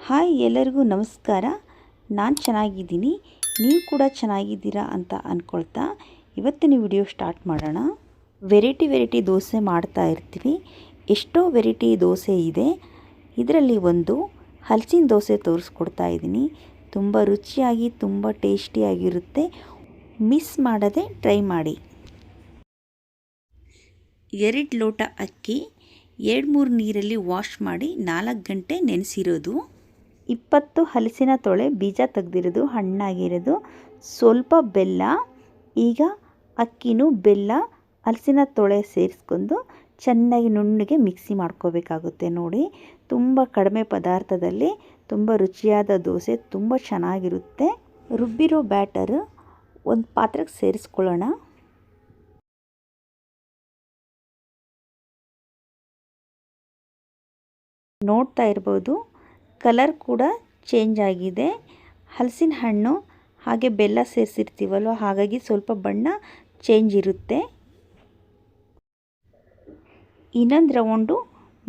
Hi ಎಲ್ಲರಿಗೂ ನಮಸ್ಕಾರ. ನಾನು ಚೆನ್ನಾಗಿದ್ದೀನಿ, ನೀವು ಕೂಡ ಚೆನ್ನಾಗಿದ್ದೀರಾ ಅಂತ ಅಂದ್ಕೊಳ್ತಾ ಇವತ್ತಿನ ವಿಡಿಯೋ ಸ್ಟಾರ್ಟ್ ಮಾಡೋಣ. ವೆರೈಟಿ ದೋಸೆ ಮಾಡ್ತಾ ಇರ್ತೀವಿ. ಎಷ್ಟೋ ವೆರೈಟಿ ದೋಸೆ ಇದೆ. ಇದರಲ್ಲಿ ಒಂದು ಹಲಸಿನ ದೋಸೆ ತೋರಿಸ್ಕೊಡ್ತಾ ಇದ್ದೀನಿ. ತುಂಬ ರುಚಿಯಾಗಿ ತುಂಬ ಟೇಸ್ಟಿಯಾಗಿರುತ್ತೆ. ಮಿಸ್ ಮಾಡದೆ ಟ್ರೈ ಮಾಡಿ. 2 ಲೋಟ ಅಕ್ಕಿ 2-3 ನೀರಲ್ಲಿ ವಾಶ್ ಮಾಡಿ 4 ಗಂಟೆ ನೆನೆಸಿರೋದು. 20 ಹಲಸಿನ ತೊಳೆ ಬೀಜ ತೆಗೆದಿರೋದು, ಹಣ್ಣಾಗಿರೋದು, ಸ್ವಲ್ಪ ಬೆಲ್ಲ. ಈಗ ಅಕ್ಕಿನೂ ಬೆಲ್ಲ ಹಲಸಿನ ತೊಳೆ ಸೇರಿಸ್ಕೊಂಡು ಚೆನ್ನಾಗಿ ನುಣ್ಣಗೆ ಮಿಕ್ಸಿ ಮಾಡ್ಕೋಬೇಕಾಗುತ್ತೆ. ನೋಡಿ, ತುಂಬ ಕಡಿಮೆ ಪದಾರ್ಥದಲ್ಲಿ ತುಂಬ ರುಚಿಯಾದ ದೋಸೆ ತುಂಬ ಚೆನ್ನಾಗಿರುತ್ತೆ. ರುಬ್ಬಿರೋ ಬ್ಯಾಟರ್ ಒಂದು ಪಾತ್ರೆಗೆ ಸೇರಿಸ್ಕೊಳ್ಳೋಣ. ನೋಡ್ತಾ ಇರ್ಬೋದು, ಕಲರ್ ಕೂಡ ಚೇಂಜ್ ಆಗಿದೆ. ಹಲಸಿನ ಹಣ್ಣು ಹಾಗೆ ಬೆಲ್ಲ ಸೇರಿಸಿರ್ತೀವಲ್ವ, ಹಾಗಾಗಿ ಸ್ವಲ್ಪ ಬಣ್ಣ ಚೇಂಜ್ ಇರುತ್ತೆ. ಇನ್ನೊಂದು ರೌಂಡು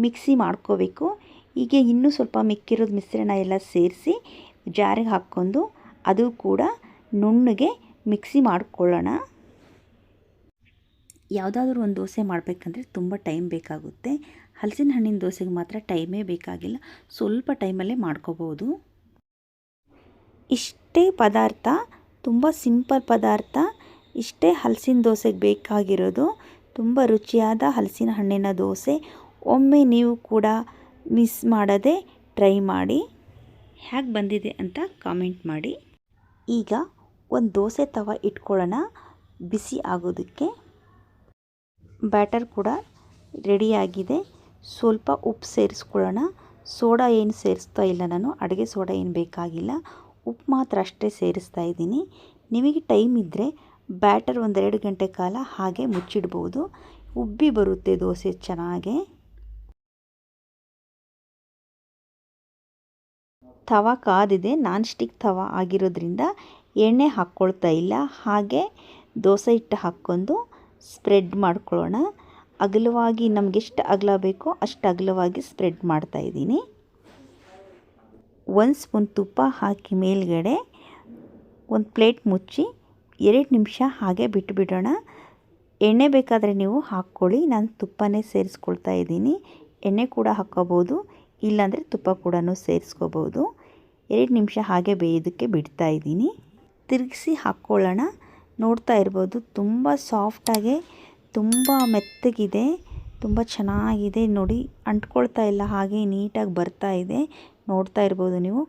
ಮಿಕ್ಸಿ ಮಾಡ್ಕೋಬೇಕು. ಹೀಗೆ ಇನ್ನೂ ಸ್ವಲ್ಪ ಮಿಕ್ಕಿರೋದು ಮಿಶ್ರಣ ಎಲ್ಲ ಸೇರಿಸಿ ಜಾರಿಗೆ ಹಾಕ್ಕೊಂಡು ಅದು ಕೂಡ ನುಣ್ಣಗೆ ಮಿಕ್ಸಿ ಮಾಡ್ಕೊಳ್ಳೋಣ. ಯಾವುದಾದ್ರೂ ಒಂದು ದೋಸೆ ಮಾಡಬೇಕಂದ್ರೆ ತುಂಬ ಟೈಮ್ ಬೇಕಾಗುತ್ತೆ. ಹಲಸಿನ ಹಣ್ಣಿನ ದೋಸೆಗೆ ಮಾತ್ರ ಟೈಮೇ ಬೇಕಾಗಿಲ್ಲ, ಸ್ವಲ್ಪ ಟೈಮಲ್ಲೇ ಮಾಡ್ಕೋಬೋದು. ಇಷ್ಟೇ ಪದಾರ್ಥ, ತುಂಬ ಸಿಂಪಲ್ ಪದಾರ್ಥ. ಇಷ್ಟೇ ಹಲಸಿನ ದೋಸೆಗೆ ಬೇಕಾಗಿರೋದು. ತುಂಬ ರುಚಿಯಾದ ಹಲಸಿನ ಹಣ್ಣಿನ ದೋಸೆ. ಒಮ್ಮೆ ನೀವು ಕೂಡ ಮಿಸ್ ಮಾಡದೆ ಟ್ರೈ ಮಾಡಿ. ಹೇಗೆ ಬಂದಿದೆ ಅಂತ ಕಾಮೆಂಟ್ ಮಾಡಿ. ಈಗ ಒಂದು ದೋಸೆ ತವ ಇಟ್ಕೊಳ್ಳೋಣ ಬಿಸಿ ಆಗೋದಕ್ಕೆ. ಬ್ಯಾಟರ್ ಕೂಡ ರೆಡಿಯಾಗಿದೆ. ಸ್ವಲ್ಪ ಉಪ್ಪು ಸೇರಿಸ್ಕೊಳ್ಳೋಣ. ಸೋಡಾ ಏನು ಸೇರಿಸ್ತಾ ಇಲ್ಲ ನಾನು, ಅಡುಗೆ ಸೋಡಾ ಏನು ಬೇಕಾಗಿಲ್ಲ, ಉಪ್ಪು ಮಾತ್ರ ಅಷ್ಟೇ ಸೇರಿಸ್ತಾ ಇದ್ದೀನಿ. ನಿಮಗೆ ಟೈಮ್ ಇದ್ದರೆ ಬ್ಯಾಟರ್ 1-2 ಗಂಟೆ ಕಾಲ ಹಾಗೆ ಮುಚ್ಚಿಡ್ಬೋದು. ಉಬ್ಬಿ ಬರುತ್ತೆ ದೋಸೆ ಚೆನ್ನಾಗೆ. ತವ ಕಾದಿದೆ, ನಾನ್ ಸ್ಟಿಕ್ ತವ ಆಗಿರೋದ್ರಿಂದ ಎಣ್ಣೆ ಹಾಕ್ಕೊಳ್ತಾ ಇಲ್ಲ. ಹಾಗೆ ದೋಸೆ ಹಿಟ್ಟು ಹಾಕ್ಕೊಂಡು ಸ್ಪ್ರೆಡ್ ಮಾಡ್ಕೊಳ್ಳೋಣ. ಅಗಲವಾಗಿ ನಮಗೆಷ್ಟು ಅಗಲ ಬೇಕೋ ಅಷ್ಟು ಅಗಲವಾಗಿ ಸ್ಪ್ರೆಡ್ ಮಾಡ್ತಾಯಿದ್ದೀನಿ. 1 ಸ್ಪೂನ್ ತುಪ್ಪ ಹಾಕಿ ಮೇಲ್ಗಡೆ ಒಂದು ಪ್ಲೇಟ್ ಮುಚ್ಚಿ 2 ನಿಮಿಷ ಹಾಗೆ ಬಿಟ್ಟುಬಿಡೋಣ. ಎಣ್ಣೆ ಬೇಕಾದರೆ ನೀವು ಹಾಕ್ಕೊಳ್ಳಿ, ನಾನು ತುಪ್ಪನೇ ಸೇರಿಸ್ಕೊಳ್ತಾ ಇದ್ದೀನಿ. ಎಣ್ಣೆ ಕೂಡ ಹಾಕ್ಕೋಬೋದು, ಇಲ್ಲಾಂದರೆ ತುಪ್ಪ ಕೂಡ ಸೇರಿಸ್ಕೋಬೋದು. 2 ನಿಮಿಷ ಹಾಗೆ ಬೇಯೋದಕ್ಕೆ ಬಿಡ್ತಾ ಇದ್ದೀನಿ. ತಿರುಗಿಸಿ ಹಾಕ್ಕೊಳ್ಳೋಣ. ನೋಡ್ತಾ ಇರ್ಬೋದು, ತುಂಬ ಸಾಫ್ಟಾಗೆ ತುಂಬ ಮೆತ್ತಗಿದೆ, ತುಂಬ ಚೆನ್ನಾಗಿದೆ. ನೋಡಿ, ಅಂಟ್ಕೊಳ್ತಾ ಇಲ್ಲ, ಹಾಗೆ ನೀಟಾಗಿ ಬರ್ತಾ ಇದೆ. ನೋಡ್ತಾ ಇರ್ಬೋದು ನೀವು,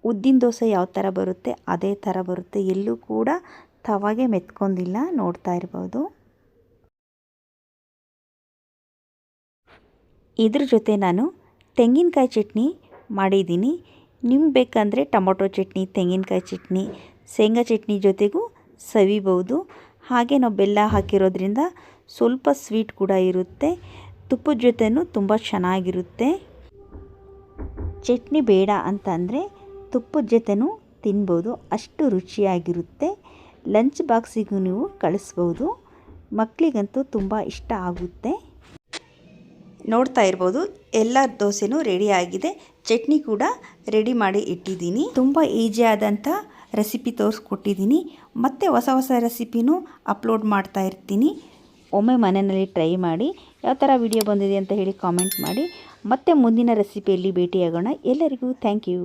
ಉದ್ದಿನ ದೋಸೆ ಯಾವ ಥರ ಬರುತ್ತೆ ಅದೇ ಥರ ಬರುತ್ತೆ. ಎಲ್ಲೂ ಕೂಡ ತವಾಗೆ ಮೆತ್ಕೊಂಡಿಲ್ಲ. ನೋಡ್ತಾ ಇರ್ಬೋದು. ಇದ್ರ ಜೊತೆ ನಾನು ತೆಂಗಿನಕಾಯಿ ಚಟ್ನಿ ಮಾಡಿದ್ದೀನಿ. ನಿಮ್ಗೆ ಬೇಕಂದರೆ ಟೊಮೊಟೊ ಚಟ್ನಿ, ತೆಂಗಿನಕಾಯಿ ಚಟ್ನಿ, ಶೇಂಗಾ ಚಟ್ನಿ ಜೊತೆಗೂ ಸವಿಬೋದು. ಹಾಗೆ ನಾವು ಬೆಲ್ಲ ಹಾಕಿರೋದ್ರಿಂದ ಸ್ವಲ್ಪ ಸ್ವೀಟ್ ಕೂಡ ಇರುತ್ತೆ. ತುಪ್ಪದ ಜೊತೆನೂ ತುಂಬ ಚೆನ್ನಾಗಿರುತ್ತೆ. ಚಟ್ನಿ ಬೇಡ ಅಂತಂದರೆ ತುಪ್ಪದ ಜೊತೆನೂ ತಿನ್ಬೋದು, ಅಷ್ಟು ರುಚಿಯಾಗಿರುತ್ತೆ. ಲಂಚ್ ಬಾಕ್ಸಿಗೂ ನೀವು ಕಳಿಸ್ಬೋದು. ಮಕ್ಕಳಿಗಂತೂ ತುಂಬ ಇಷ್ಟ ಆಗುತ್ತೆ. ನೋಡ್ತಾ ಇರ್ಬೋದು, ಎಲ್ಲ ದೋಸೆನೂ ರೆಡಿ ಆಗಿದೆ. ಚಟ್ನಿ ಕೂಡ ರೆಡಿ ಮಾಡಿ ಇಟ್ಟಿದ್ದೀನಿ. ತುಂಬ ಈಸಿಯಾದಂಥ ರೆಸಿಪಿ ತೋರಿಸ್ಕೊಟ್ಟಿದ್ದೀನಿ. ಮತ್ತು ಹೊಸ ರೆಸಿಪಿನೂ ಅಪ್ಲೋಡ್ ಮಾಡ್ತಾ ಇರ್ತೀನಿ. ಒಮ್ಮೆ ಮನೆಯಲ್ಲಿ ಟ್ರೈ ಮಾಡಿ. ಯಾವ ಥರ ವಿಡಿಯೋ ಬಂದಿದೆ ಅಂತ ಹೇಳಿ ಕಾಮೆಂಟ್ ಮಾಡಿ. ಮತ್ತೆ ಮುಂದಿನ ರೆಸಿಪಿಯಲ್ಲಿ ಭೇಟಿಯಾಗೋಣ. ಎಲ್ಲರಿಗೂ ಥ್ಯಾಂಕ್ ಯು.